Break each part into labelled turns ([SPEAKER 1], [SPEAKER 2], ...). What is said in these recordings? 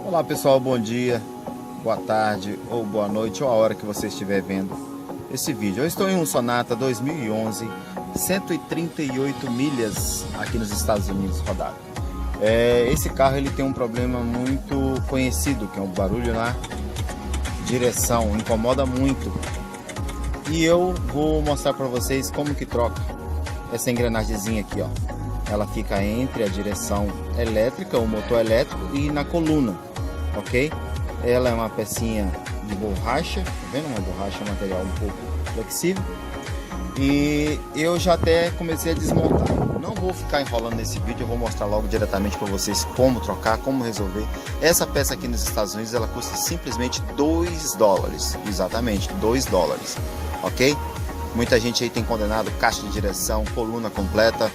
[SPEAKER 1] Olá pessoal, bom dia, boa tarde ou boa noite ou a hora que você estiver vendo esse vídeo. Eu estou em um Sonata 2011, 138 milhas aqui nos Estados Unidos rodado. Esse carro ele tem um problema muito conhecido, que é um barulho na direção, incomoda muito. E eu vou mostrar para vocês como que troca essa engrenagemzinha aqui, ó. Ela fica entre a direção elétrica, o motor elétrico, e na coluna, ok? Ela é uma pecinha de borracha, tá vendo? Uma borracha, um material um pouco flexível. E eu já até comecei a desmontar. Não vou ficar enrolando nesse vídeo, eu vou mostrar logo diretamente para vocês como trocar, como resolver. Essa peça aqui nos Estados Unidos, ela custa simplesmente $2, exatamente, $2, ok? Muita gente aí tem condenado caixa de direção, coluna completa,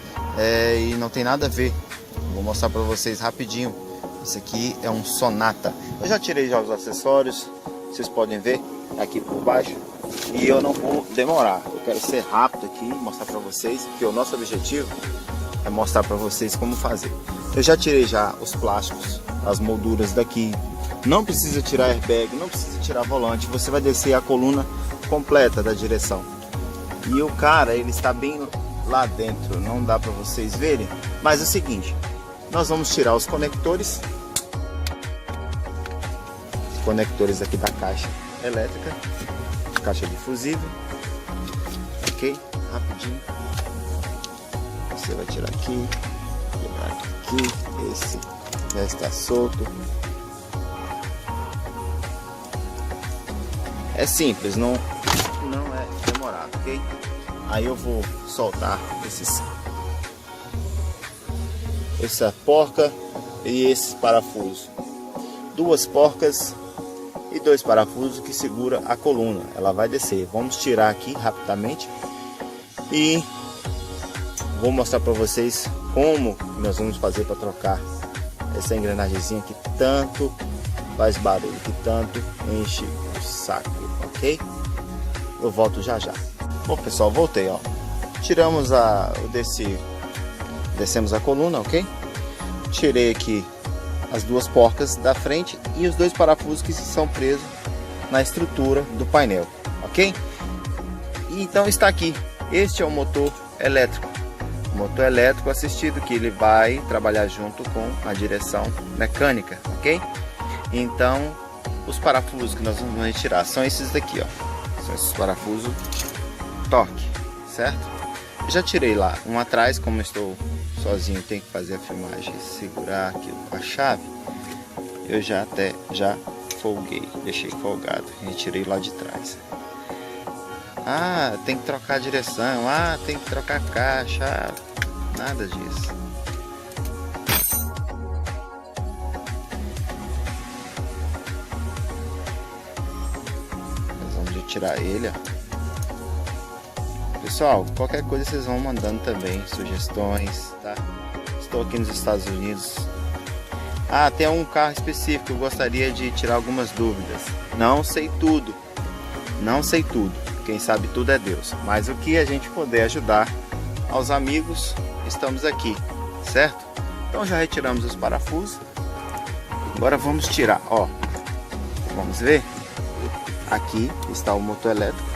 [SPEAKER 1] e não tem nada a ver. Vou mostrar para vocês rapidinho. Esse aqui é um Sonata. Eu já tirei já os acessórios, vocês podem ver aqui por baixo. E eu não vou demorar, eu quero ser rápido aqui, mostrar para vocês, porque o nosso objetivo é mostrar para vocês como fazer. Eu já tirei já os plásticos, as molduras daqui. Não precisa tirar airbag, não precisa tirar volante. Você vai descer a coluna completa da direção. E o cara, ele está bem lá dentro, não dá para vocês verem. Mas é o seguinte, nós vamos tirar os conectores aqui da caixa elétrica, caixa de fusível, ok? Rapidinho. Você vai tirar aqui, esse já está solto. É simples, não é demorado, ok? Aí eu vou soltar essa porca e esses parafusos. Duas porcas e dois parafusos que segura a coluna. Ela vai descer. Vamos tirar aqui rapidamente e vou mostrar para vocês como nós vamos fazer para trocar essa engrenagemzinha que tanto faz barulho, que tanto enche o saco, ok? Eu volto já já. Bom pessoal, voltei, ó. Tiramos descemos a coluna, ok? Tirei aqui as duas porcas da frente e os dois parafusos que são presos na estrutura do painel, ok? E então está aqui. Este é o motor elétrico. O motor elétrico assistido, que ele vai trabalhar junto com a direção mecânica, ok? Então os parafusos que nós vamos retirar são esses daqui, ó. São esses parafusos torque, certo? Eu já tirei lá um atrás, como eu estou sozinho, tenho que fazer a filmagem, segurar aqui com a chave. Eu já folguei, deixei folgado, retirei lá de trás. Ah, tem que trocar a direção, tem que trocar a caixa, nada disso. Nós vamos tirar ele, ó. Pessoal, qualquer coisa vocês vão mandando também, sugestões, tá? Estou aqui nos Estados Unidos. Tem um carro específico que eu gostaria de tirar algumas dúvidas. Não sei tudo, quem sabe tudo é Deus. Mas o que a gente puder ajudar aos amigos, estamos aqui, certo? Então já retiramos os parafusos. Agora vamos tirar, ó. Vamos ver? Aqui está o motor elétrico.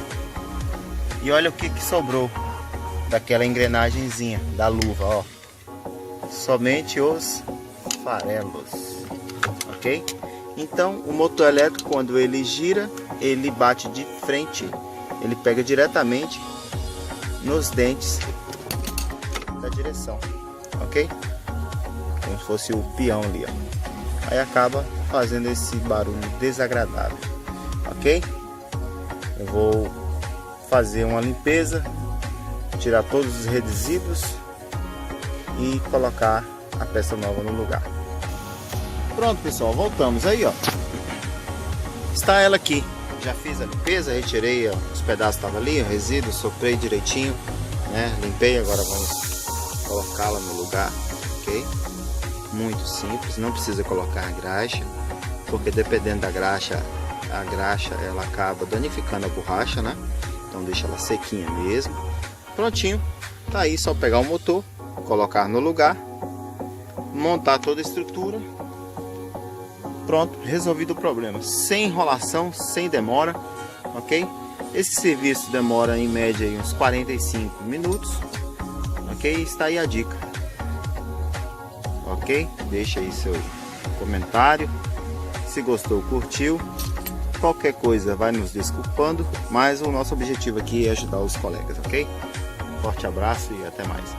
[SPEAKER 1] E olha o que sobrou daquela engrenagemzinha da luva, ó. Somente os farelos, ok? Então o motor elétrico, quando ele gira, ele bate de frente, ele pega diretamente nos dentes da direção, ok? Como se fosse o peão ali, ó. Aí acaba fazendo esse barulho desagradável, ok? Eu vou fazer uma limpeza, tirar todos os resíduos e colocar a peça nova no lugar. Pronto pessoal, voltamos aí, ó. Está ela aqui. Já fiz a limpeza, retirei, ó, os pedaços que estavam ali, o resíduo, soprei direitinho, né? Limpei, agora vamos colocá-la no lugar, ok? Muito simples, não precisa colocar a graxa, porque dependendo da graxa, a graxa ela acaba danificando a borracha, né? Então deixa ela sequinha mesmo. Prontinho, tá aí, só pegar o motor, colocar no lugar, montar toda a estrutura Pronto, resolvido o problema, sem enrolação, sem demora, ok? Esse serviço demora em média aí uns 45 minutos, ok? Está aí a dica, ok? Deixa aí seu comentário, se gostou, curtiu, qualquer coisa vai nos desculpando, mas o nosso objetivo aqui é ajudar os colegas, ok? Forte abraço e até mais.